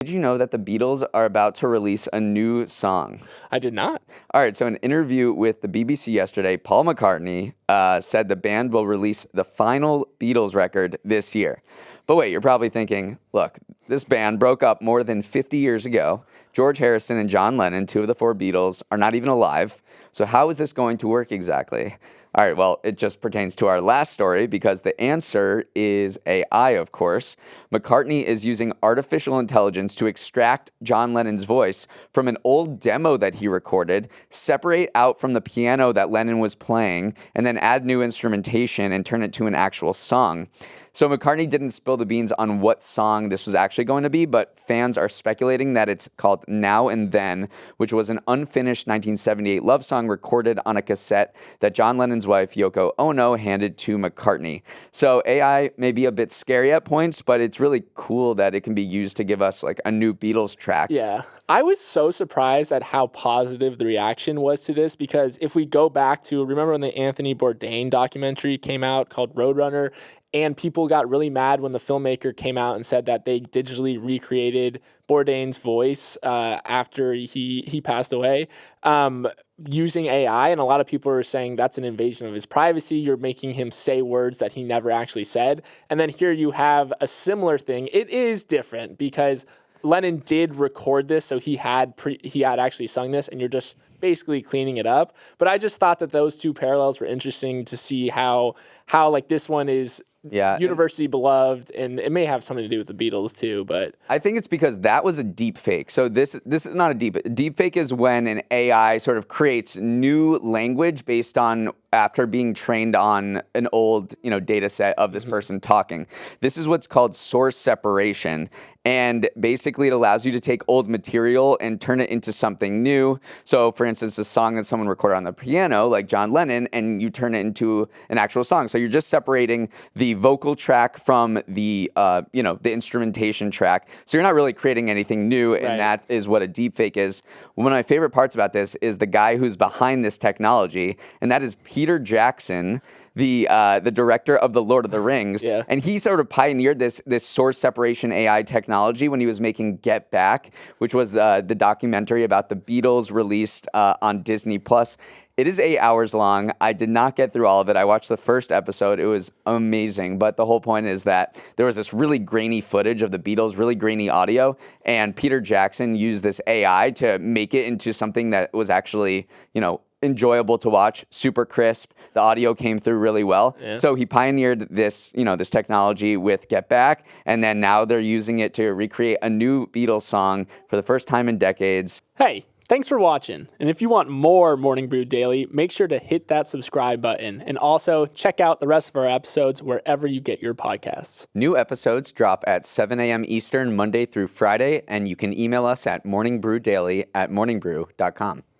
Did you know that the Beatles are about to release a new song? I did not. All right, so in an interview with the BBC yesterday, Paul McCartney said the band will release the final Beatles record this year. But wait, you're probably thinking, look, this band broke up more than 50 years ago. George Harrison and John Lennon, two of the four Beatles, are not even alive. So how is this going to work exactly? All right, well, it just pertains to our last story because the answer is AI, of course. McCartney is using artificial intelligence to extract John Lennon's voice from an old demo that he recorded, separate out from the piano that Lennon was playing, and then add new instrumentation and turn it to an actual song. So McCartney didn't spill the beans on what song this was actually going to be, but fans are speculating that it's called Now and Then, which was an unfinished 1978 love song recorded on a cassette that John Lennon's wife, Yoko Ono, handed to McCartney. So AI may be a bit scary at points, but it's really cool that it can be used to give us like a new Beatles track. Yeah. I was so surprised at how positive the reaction was to this because if we go back to, remember when the Anthony Bourdain documentary came out called Roadrunner, and people got really mad when the filmmaker came out and said that they digitally recreated Bourdain's voice after he passed away using AI. And a lot of people are saying that's an invasion of his privacy. You're making him say words that he never actually said. And then here you have a similar thing. It is different because Lennon did record this, so he had actually sung this, and you're just basically cleaning it up. But I just thought that those two parallels were interesting to see how like this one is universally beloved, and it may have something to do with the Beatles too. But I think it's because that was a deep fake. So this is not a deep fake is when an AI sort of creates new language based on after being trained on an old, data set of this person talking. This is what's called source separation. And basically it allows you to take old material and turn it into something new. So for instance, a song that someone recorded on the piano, like John Lennon, and you turn it into an actual song. So you're just separating the vocal track from the, the instrumentation track. So you're not really creating anything new. Right. And that is what a deep fake is. One of my favorite parts about this is the guy who's behind this technology, and that is Peter Jackson, the director of The Lord of the Rings. Yeah. And he sort of pioneered this source separation AI technology when he was making Get Back, which was the documentary about the Beatles released on Disney+. It is 8 hours long. I did not get through all of it. I watched the first episode. It was amazing. But the whole point is that there was this really grainy footage of the Beatles, really grainy audio, and Peter Jackson used this AI to make it into something that was actually, enjoyable to watch, super crisp. The audio came through really well. Yeah. So he pioneered this, this technology with Get Back, and then now they're using it to recreate a new Beatles song for the first time in decades. Hey, thanks for watching. And if you want more Morning Brew Daily, make sure to hit that subscribe button. And also check out the rest of our episodes wherever you get your podcasts. New episodes drop at 7 a.m. Eastern, Monday through Friday, and you can email us at morningbrewdaily@morningbrew.com.